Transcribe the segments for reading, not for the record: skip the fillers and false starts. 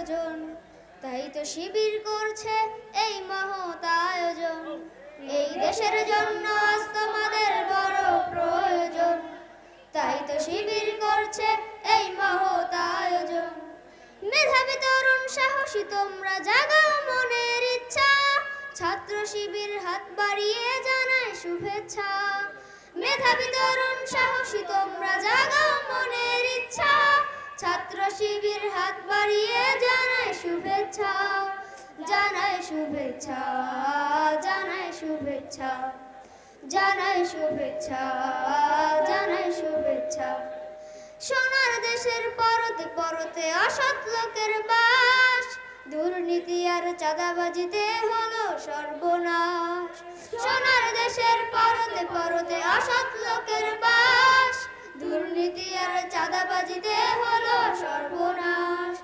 প্রয়োজন, তাই তো শিবির করছে এই মহৎ আয়োজন। এই দেশের জন্য আজ তোমাদের বড় প্রয়োজন, তাই তো শিবির করছে এই মহৎ আয়োজন। মেধাবী তরুণ সাহসী তোমরা জাগাও মনের ইচ্ছা, ছাত্র শিবির হাত বাড়িয়ে জানায় শুভেচ্ছা। মেধাবী তরুণ সাহসী তোমরা জাগাও মনের ইচ্ছা, ছাত্র শিবির হাত বাড়িয়ে জানায় শুভেচ্ছা। জানায় শুভেচ্ছা, জানায় শুভেচ্ছা, জানায় শুভেচ্ছা, জানায় শুভেচ্ছা। সোনার দেশের পরতে পরতে অসৎ লোকের বাস, দুর্নীতি আর চাঁদাবাজিতে হলো সর্বনাশ। সোনার দেশের পরতে পরতে অসৎ লোকের বাস, দুর্নীতি আর চাঁদাবাজিতে হলো সর্বনাশ।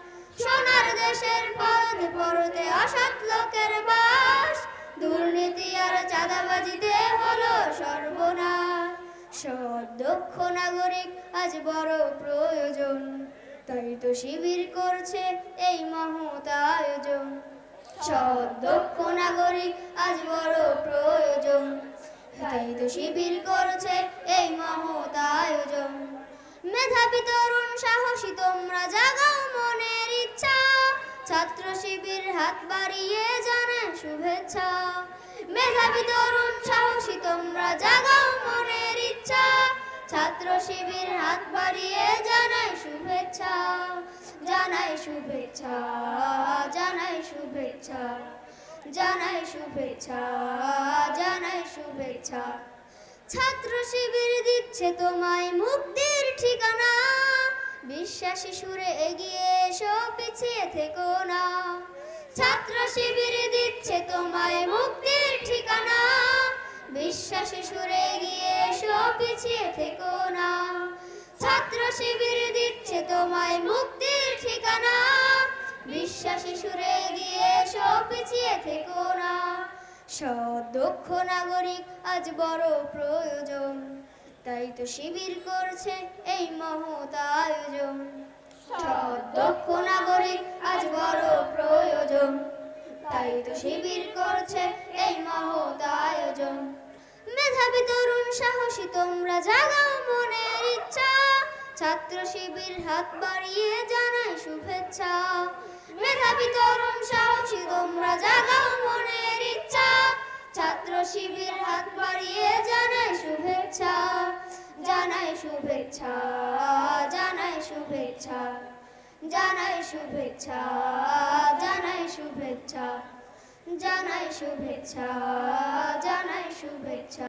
সোনার দেশের পরতে পরতে অসৎ লোকের বাস, দুর্নীতি আর চাঁদাবাজিতে হলো সর্বনাশ। সৎ দক্ষ নাগরিক আজ বড় প্রয়োজন, তাই তো শিবির করছে এই মহৎ আয়োজন। সৎ দক্ষ নাগরিক আজ বড় প্রয়োজন, তাই তো শিবির করছে এই মহৎ আয়োজন। মেধাবী তরুণ সাহসী তোমরা জাগাও মনের ইচ্ছা, ছাত্র শিবির হাত বাড়িয়ে জানায় শুভেচ্ছা। মেধাবী তরুণ সাহসী তোমরা জাগাও মনের ইচ্ছা, ছাত্র শিবির হাত বাড়িয়ে জানায় শুভেচ্ছা। জানায় শুভেচ্ছা, জানায় শুভেচ্ছা, জানায় শুভেচ্ছা, জানায় শুভেচ্ছা। ছাত্র শিবির দিচ্ছে তোমায় মুক্তির ঠিকানা, বিশ্বাসী সুরে এগিয়ে এসো পিছিয়ে থেকো না। ছাত্র শিবির দিচ্ছে তোমায় মুক্তির ঠিকানা, বিশ্বাসী সুরে এগিয়ে এসো পিছিয়ে থেকো না। ছাত্র শিবির দিচ্ছে তোমায় মুক্তির ঠিকানা, বিশ্বাসী সুরে এগিয়ে এসো পিছিয়ে থেকো না। সৎ দক্ষ নাগরিক আজ বড় প্রয়োজন, তাই তো শিবির করছে এই মহৎ আয়োজন। সৎ দক্ষ নাগরিক আজ বড় প্রয়োজন, তাই তো শিবির করছে এই মহৎ আয়োজন। মেধাবী তরুণ সাহসী তোমরা জাগাও মনের ইচ্ছা, ছাত্র শিবির হাত বাড়িয়ে জানায় শুভেচ্ছা। মেধাবী তরুণ সাহসী তোমরা জাগাও মনের ইচ্ছা, ছাত্র শিবির হাত বাড়িয়ে জানায় শুভেচ্ছা। জানায় শুভেচ্ছা, জানায় শুভেচ্ছা, জানায় শুভেচ্ছা, জানায় শুভেচ্ছা, জানায় শুভেচ্ছা, জানায় শুভেচ্ছা।